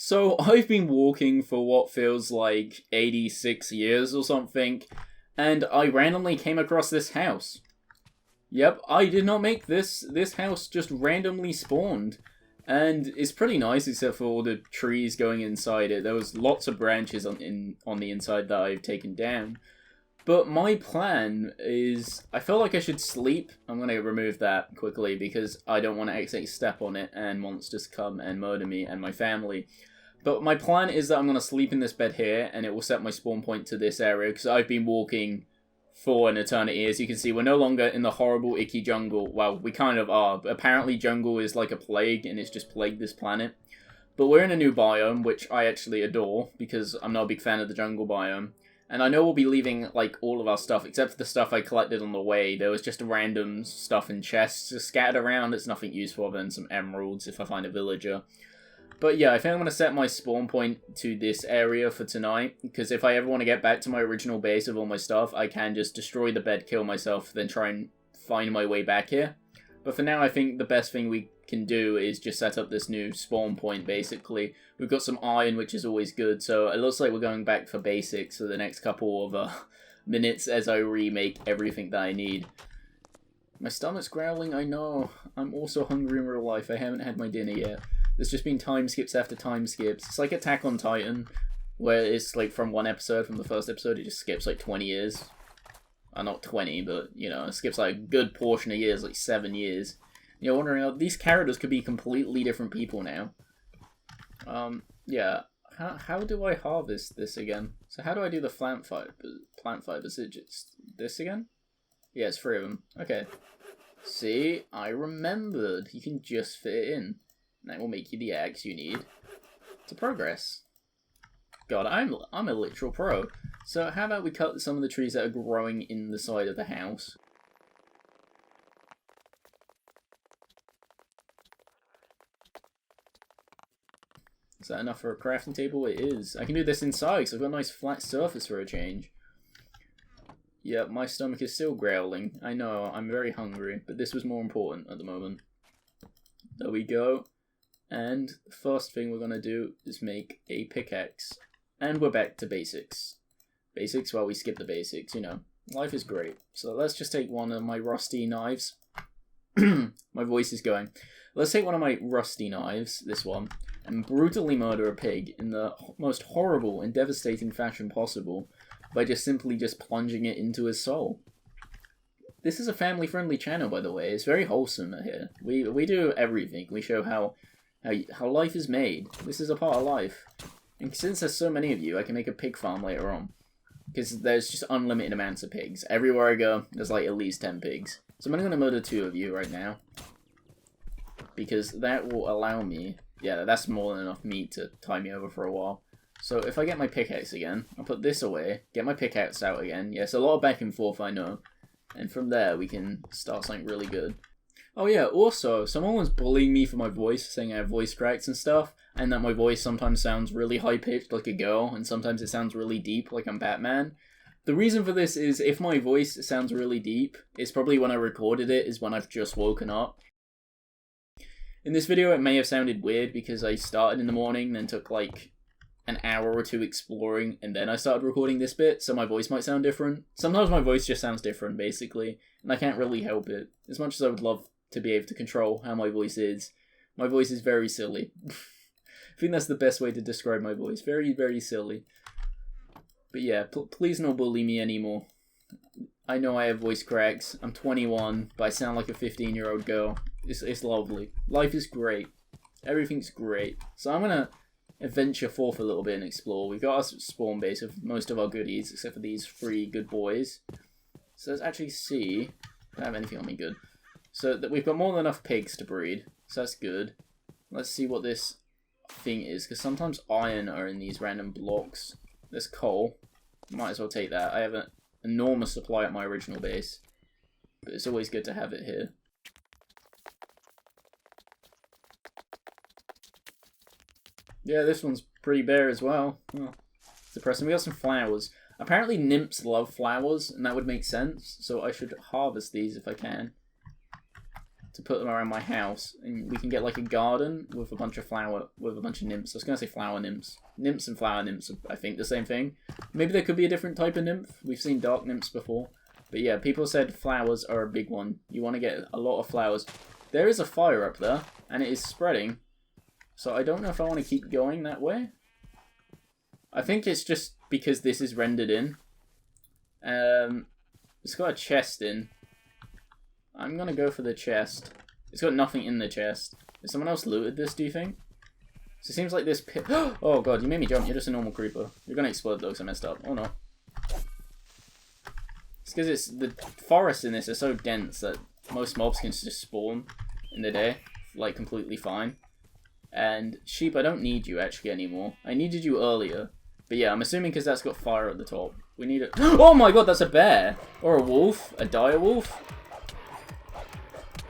So I've been walking for what feels like 86 years or something, and I randomly came across this house. Yep, I did not make this. This house just randomly spawned. And it's pretty nice except for all the trees going inside it. There was lots of branches on the inside that I've taken down. But my plan is, I feel like I should sleep. I'm going to remove that quickly because I don't want to accidentally step on it and monsters come and murder me and my family. But my plan is that I'm going to sleep in this bed here and it will set my spawn point to this area because I've been walking for an eternity. As you can see, we're no longer in the horrible, icky jungle. Well, we kind of are. But apparently jungle is like a plague and it's just plagued this planet. But we're in a new biome, which I actually adore because I'm not a big fan of the jungle biome. And I know we'll be leaving, like, all of our stuff, except for the stuff I collected on the way. There was just random stuff in chests just scattered around. It's nothing useful other than some emeralds if I find a villager. But yeah, I think I'm going to set my spawn point to this area for tonight. Because if I ever want to get back to my original base of all my stuff, I can just destroy the bed, kill myself, then try and find my way back here. But for now, I think the best thing we can do is just set up this new spawn point, basically. We've got some iron, which is always good, so it looks like we're going back for basics for the next couple of minutes as I remake everything that I need. My stomach's growling, I know. I'm also hungry in real life. I haven't had my dinner yet. There's just been time skips after time skips. It's like Attack on Titan, where it's like from one episode, from the first episode, it just skips like 20 years. Not 20, but, you know, it skips like a good portion of years, like 7 years. You're wondering, oh, these characters could be completely different people now. Yeah. How do I harvest this again? So how do I do the plant fiber? Is it just this again? Yeah, it's 3 of them. Okay. See, I remembered. You can just fit it in. That will make you the axe you need to progress. God, I'm a literal pro. So how about we cut some of the trees that are growing in the side of the house? Is that enough for a crafting table? It is. I can do this inside because I've got a nice flat surface for a change. Yeah, my stomach is still growling. I know, I'm very hungry, but this was more important at the moment. There we go. And the first thing we're going to do is make a pickaxe. And we're back to basics. Basics, well, we skip the basics, you know. Life is great. So let's just take one of my rusty knives. My voice is going. Let's take one of my rusty knives, this one, and brutally murder a pig in the most horrible and devastating fashion possible by just simply plunging it into his soul. This is a family-friendly channel, by the way. It's very wholesome here. We do everything. We show how life is made. This is a part of life. And since there's so many of you, I can make a pig farm later on. Because there's just unlimited amounts of pigs. Everywhere I go, there's like at least 10 pigs. So I'm only going to murder 2 of you right now. Because that will allow me... Yeah, that's more than enough meat to tie me over for a while. So if I get my pickaxe again, I'll put this away, get my pickaxe out again. Yes, a lot of back and forth, I know. And from there, we can start something really good. Oh yeah, also, someone was bullying me for my voice, saying I have voice cracks and stuff, and that my voice sometimes sounds really high-pitched like a girl, and sometimes it sounds really deep like I'm Batman. The reason for this is, if my voice sounds really deep, it's probably when I recorded it, is when I've just woken up. In this video, it may have sounded weird because I started in the morning, then took like an hour or 2 exploring, and then I started recording this bit, so my voice might sound different. Sometimes my voice just sounds different, basically, and I can't really help it. As much as I would love to be able to control how my voice is very silly. I think that's the best way to describe my voice. Very, very silly. But yeah, please don't bully me anymore. I know I have voice cracks. I'm 21, but I sound like a 15-year-old girl. It's lovely. Life is great. Everything's great. So I'm gonna adventure forth a little bit and explore. We've got our spawn base of most of our goodies, except for these 3 good boys. So let's actually see if I have anything on me good. So that we've got more than enough pigs to breed, so that's good. Let's see what this thing is, because sometimes iron are in these random blocks. There's coal. Might as well take that. I have an enormous supply at my original base, but it's always good to have it here. Yeah, this one's pretty bare as well. Oh, depressing. We got some flowers. Apparently nymphs love flowers, and that would make sense, so I should harvest these if I can. to put them around my house, and we can get like a garden with a bunch of nymphs. I was gonna say flower nymphs. Nymphs and flower nymphs are, I think, the same thing. Maybe there could be a different type of nymph. We've seen dark nymphs before. But yeah, people said flowers are a big one. You want to get a lot of flowers. There is a fire up there, and it is spreading. So I don't know if I want to keep going that way. I think it's just because this is rendered in. It's got a chest in. I'm gonna go for the chest. It's got nothing in the chest. Has someone else looted this, do you think? So it seems like this pit... Oh god, you made me jump. You're just a normal creeper. You're gonna explode though, because I messed up. Oh no. It's because the forests in this are so dense that most mobs can just spawn in the day, like completely fine. And sheep, I don't need you actually anymore. I needed you earlier. But yeah, I'm assuming because that's got fire at the top. We need it. Oh my god, that's a bear! Or a wolf. A dire wolf.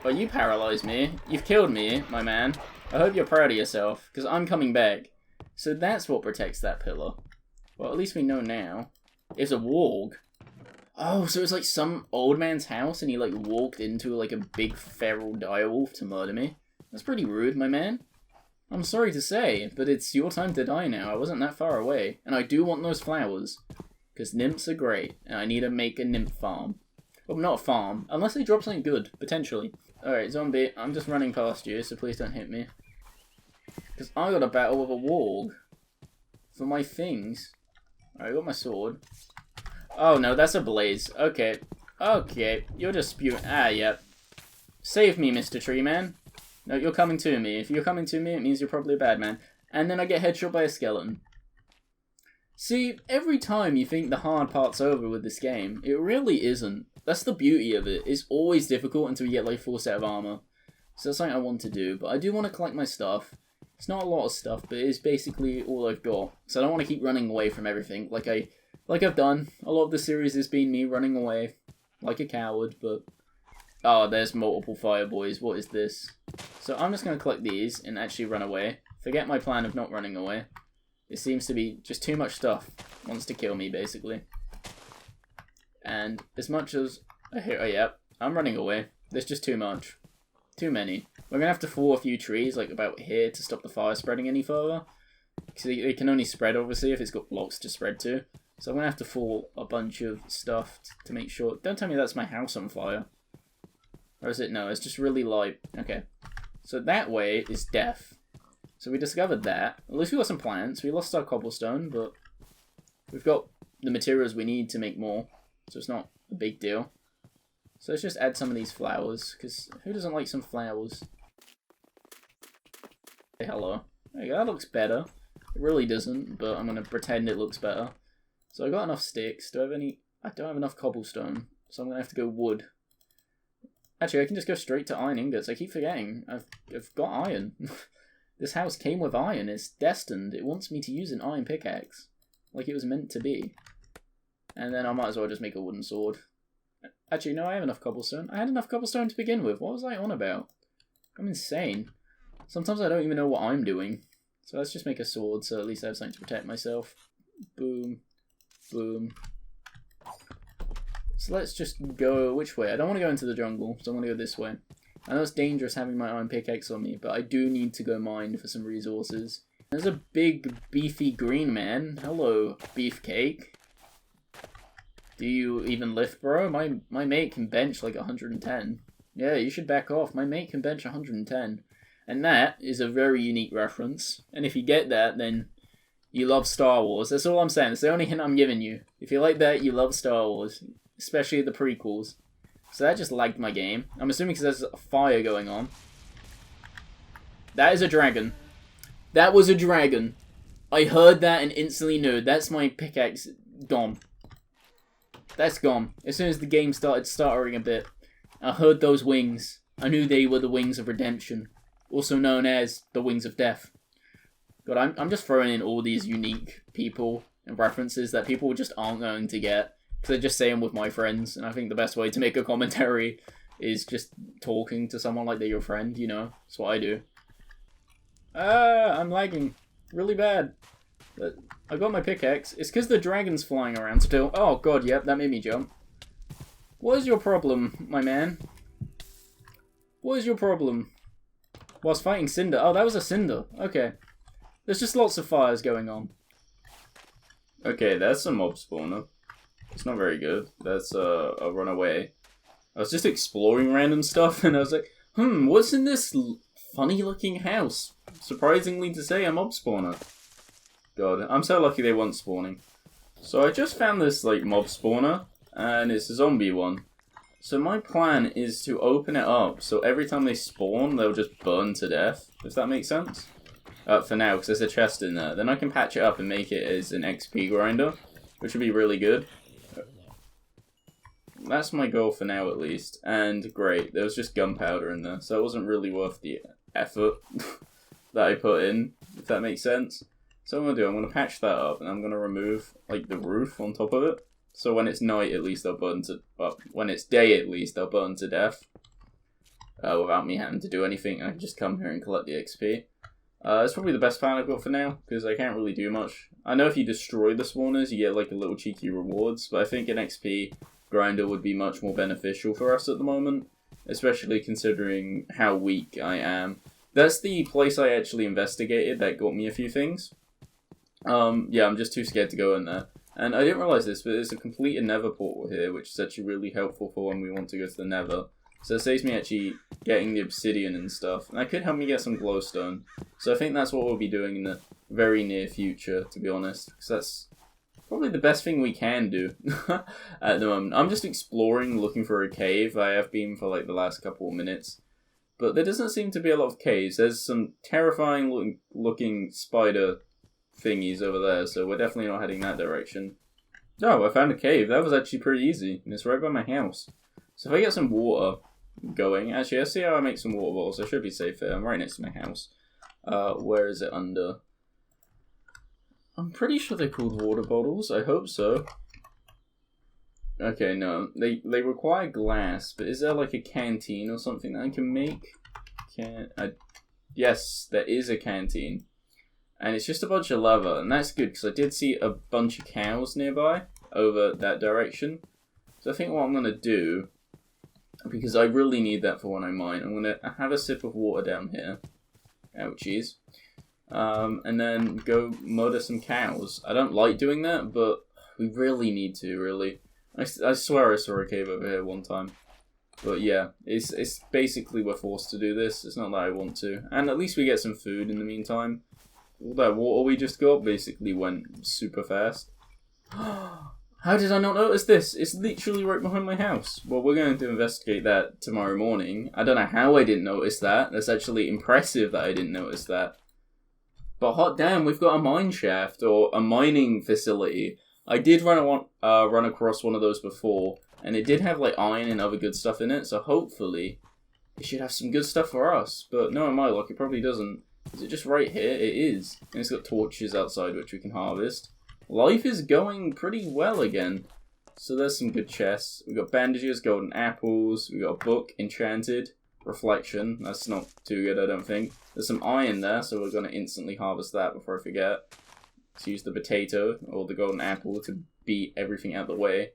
Oh, you paralyzed me. You've killed me, my man. I hope you're proud of yourself, because I'm coming back. So that's what protects that pillar. Well, at least we know now. It's a warg. Oh, so it's like some old man's house, and he like walked into like a big feral direwolf to murder me. That's pretty rude, my man. I'm sorry to say, but it's your time to die now. I wasn't that far away, and I do want those flowers, because nymphs are great, and I need to make a nymph farm. Well, not a farm, unless they drop something good, potentially. Alright, zombie, I'm just running past you, so please don't hit me. Because I got a battle with a warg. For my things. Alright, I got my sword. Oh no, that's a blaze. Okay. Okay, you're just spewing. Ah, yep. Save me, Mr. Tree Man. No, you're coming to me. If you're coming to me, it means you're probably a bad man. And then I get headshot by a skeleton. See, every time you think the hard part's over with this game, it really isn't. That's the beauty of it. It's always difficult until you get like full set of armor. So that's something I want to do. But I do want to collect my stuff. It's not a lot of stuff, but it is basically all I've got. So I don't want to keep running away from everything. Like I've done. A lot of the series has been me running away. Like a coward, but... Oh, there's multiple fire boys. What is this? So I'm just going to collect these and actually run away. Forget my plan of not running away. It seems to be just too much stuff. Wants to kill me, basically. And as much as I hear, oh yeah, I'm running away. There's just too much. Too many. We're gonna have to fall a few trees, like about here, to stop the fire spreading any further. Because it can only spread, obviously, if it's got blocks to spread to. So I'm gonna have to fall a bunch of stuff to make sure. Don't tell me that's my house on fire. Or is it? No, it's just really light. Okay. So that way is death. So we discovered that. At least we got some plants. We lost our cobblestone, but we've got the materials we need to make more. So it's not a big deal. So let's just add some of these flowers, because who doesn't like some flowers? Hey, hello. There you go, that looks better. It really doesn't, but I'm going to pretend it looks better. So I got enough sticks. Do I have any? I don't have enough cobblestone, so I'm going to have to go wood. Actually, I can just go straight to iron ingots. I keep forgetting. I've got iron. This house came with iron. It's destined. It wants me to use an iron pickaxe. Like it was meant to be. And then I might as well just make a wooden sword. Actually, no, I have enough cobblestone. I had enough cobblestone to begin with. What was I on about? I'm insane. Sometimes I don't even know what I'm doing. So let's just make a sword, so at least I have something to protect myself. Boom. Boom. So let's just go... Which way? I don't want to go into the jungle, so I want to go this way. I know it's dangerous having my iron pickaxe on me, but I do need to go mine for some resources. There's a big, beefy green man. Hello, beefcake. Do you even lift, bro? My mate can bench like 110. Yeah, you should back off. My mate can bench 110. And that is a very unique reference. And if you get that, then you love Star Wars. That's all I'm saying. It's the only hint I'm giving you. If you like that, you love Star Wars. Especially the prequels. So that just lagged my game. I'm assuming because there's a fire going on. That is a dragon. That was a dragon. I heard that and instantly knew. That's my pickaxe gone. That's gone. As soon as the game started stuttering a bit, I heard those wings. I knew they were the wings of redemption. Also known as the wings of death. God, I'm just throwing in all these unique people and references that people just aren't going to get. Because I just say them with my friends. And I think the best way to make a commentary is just talking to someone like they're your friend, you know? That's what I do. I'm lagging. Really bad. But I got my pickaxe. It's because the dragon's flying around still. Oh god, yep, that made me jump. What is your problem, my man? What is your problem? Whilst fighting Cinder. Oh, that was a Cinder. Okay. There's just lots of fires going on. Okay, that's a mob spawner. It's not very good. That's a runaway. I was just exploring random stuff and I was like, what's in this funny looking house? Surprisingly to say, a mob spawner. God, I'm so lucky they weren't spawning. So I just found this like mob spawner and it's a zombie one. So my plan is to open it up so every time they spawn, they'll just burn to death, if that makes sense. For now, because there's a chest in there. Then I can patch it up and make it as an XP grinder, which would be really good. That's my goal for now, at least. And great, there was just gunpowder in there, so it wasn't really worth the effort that I put in, if that makes sense. So what I'm going to do, I'm going to patch that up, and I'm going to remove, like, the roof on top of it. So when it's night, at least they'll burn to... Well, when it's day, at least, they'll burn to death. Without me having to do anything, I can just come here and collect the XP. It's probably the best plan I've got for now, because I can't really do much. I know if you destroy the spawners, you get, like, a little cheeky rewards, but I think an XP grinder would be much more beneficial for us at the moment, especially considering how weak I am. That's the place I actually investigated that got me a few things. Yeah, I'm just too scared to go in there. And I didn't realise this, but there's a complete nether portal here, which is actually really helpful for when we want to go to the nether. So it saves me actually getting the obsidian and stuff. And that could help me get some glowstone. So I think that's what we'll be doing in the very near future, to be honest. Because that's probably the best thing we can do at the moment. I'm just exploring, looking for a cave. I have been for like the last couple of minutes. But there doesn't seem to be a lot of caves. There's some terrifying looking spider thingies over there, so we're definitely not heading that direction. Oh, I found a cave. That was actually pretty easy, and it's right by my house. So if I get some water going, actually, let's see how I make some water bottles. I should be safe here. I'm right next to my house. Where is it under? I'm pretty sure they're called water bottles. I hope so. Okay, no. They require glass, but is there like a canteen or something that I can make? Yes, there is a canteen. And it's just a bunch of lava, and that's good, because I did see a bunch of cows nearby, over that direction. So I think what I'm going to do, because I really need that for when I mine, I'm going to have a sip of water down here. Ouchies. And then go murder some cows. I don't like doing that, but we really need to, really. I swear I saw a cave over here one time. But yeah, it's basically we're forced to do this. It's not that I want to. And at least we get some food in the meantime. All that water we just got basically went super fast. How did I not notice this? It's literally right behind my house. Well, we're going to investigate that tomorrow morning. I don't know how I didn't notice that. That's actually impressive that I didn't notice that. But hot damn, we've got a mine shaft, or a mining facility. I did run across one of those before, and it did have like iron and other good stuff in it, so hopefully it should have some good stuff for us. But no, in my luck, it probably doesn't. Is it just right here? It is. And it's got torches outside which we can harvest. Life is going pretty well again. So there's some good chests. We've got bandages, golden apples. We've got a book, enchanted, reflection. That's not too good, I don't think. There's some iron there, so we're going to instantly harvest that before I forget. Let's use the potato, or the golden apple, to beat everything out of the way.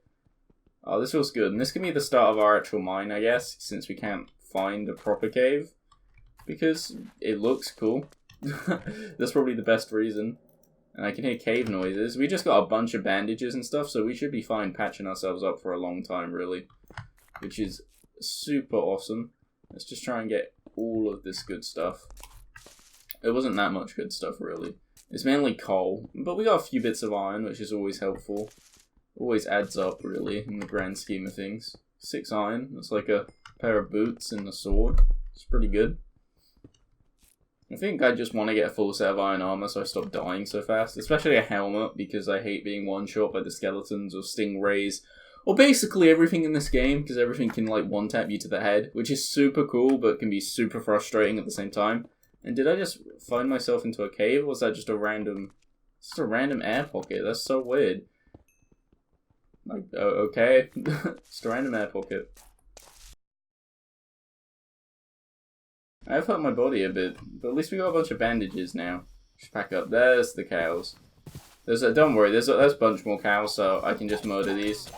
Oh, this feels good. And this can be the start of our actual mine, I guess, since we can't find a proper cave. Because it looks cool. That's probably the best reason. And I can hear cave noises. We just got a bunch of bandages and stuff, so we should be fine patching ourselves up for a long time, really. Which is super awesome. Let's just try and get all of this good stuff. It wasn't that much good stuff, really. It's mainly coal, but we got a few bits of iron, which is always helpful. Always adds up, really, in the grand scheme of things. 6 iron. That's like a pair of boots and a sword. It's pretty good. I think I just want to get a full set of iron armor so I stop dying so fast. Especially a helmet, because I hate being one-shot by the skeletons or stingrays. Or basically everything in this game, because everything can like one-tap you to the head. Which is super cool, but can be super frustrating at the same time. And did I just find myself into a cave, or was that just a random... Just a random air pocket? That's so weird. Like, okay. Just a random air pocket. I've hurt my body a bit, but at least we got a bunch of bandages now. Just pack up. There's the cows. Don't worry, there's a bunch more cows, so I can just murder these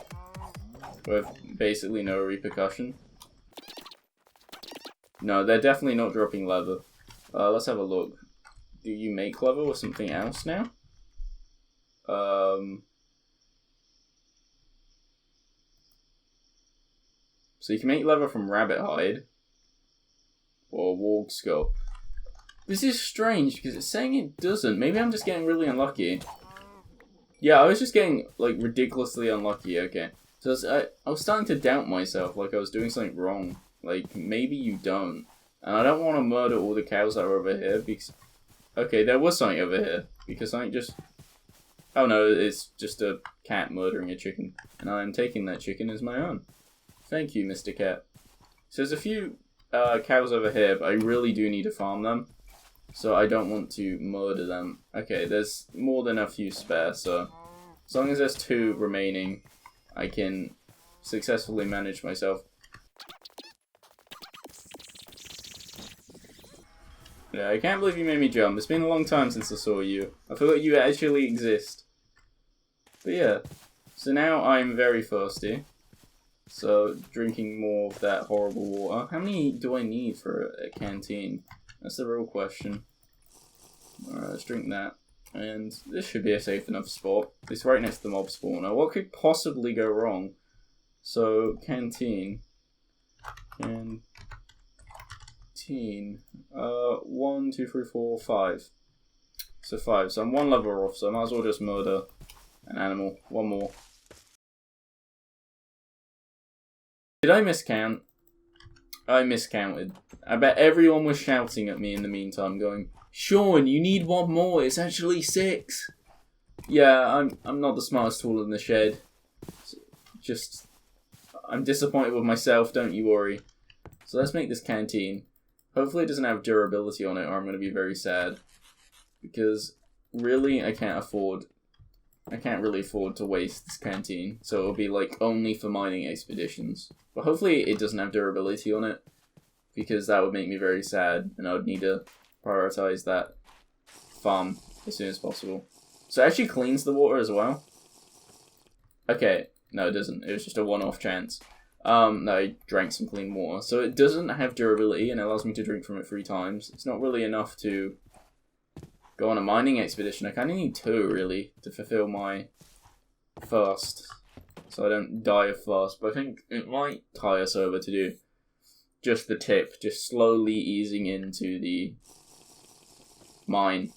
with basically no repercussion. No, they're definitely not dropping leather. Let's have a look. Do you make leather or something else now? So you can make leather from rabbit hide. Or warg skull. This is strange because it's saying it doesn't. Maybe I'm just getting really unlucky. Yeah, I was just getting, like, ridiculously unlucky, okay. So I was starting to doubt myself, like I was doing something wrong. Like, maybe you don't. And I don't want to murder all the cows that are over here, because... Okay, there was something over here, because I just... Oh no, it's just a cat murdering a chicken. And I'm taking that chicken as my own. Thank you, Mr. Cat. So there's a few cows over here, but I really do need to farm them. So I don't want to murder them. Okay, there's more than a few spare, so as long as there's 2 remaining, I can successfully manage myself. Yeah, I can't believe you made me jump. It's been a long time since I saw you. I forgot you actually exist. But yeah, so now I'm very thirsty. So, drinking more of that horrible water. How many do I need for a canteen? That's the real question. Alright, let's drink that. And this should be a safe enough spot. It's right next to the mob spawner. What could possibly go wrong? So, canteen. Canteen. 1, 2, 3, 4, 5. So 5. So I'm 1 level off, so I might as well just murder an animal. 1 more. Did I miscount? I miscounted. I bet everyone was shouting at me in the meantime, going, Sean, you need 1 more, it's actually 6. Yeah, I'm not the smartest tool in the shed. Just, I'm disappointed with myself, don't you worry. So let's make this canteen. Hopefully it doesn't have durability on it, or I'm going to be very sad. Because, really, I can't really afford to waste this canteen. So it'll be, like, only for mining expeditions. But hopefully it doesn't have durability on it. Because that would make me very sad, and I would need to prioritize that farm as soon as possible. So it actually cleans the water as well. Okay, no it doesn't. It was just a one-off chance. No, I drank some clean water. So it doesn't have durability, and it allows me to drink from it 3 times. It's not really enough to go on a mining expedition. I kind of need 2, really, to fulfill my thirst. So I don't die of thirst. But I think it might tie us over to do just the tip. Just slowly easing into the mine.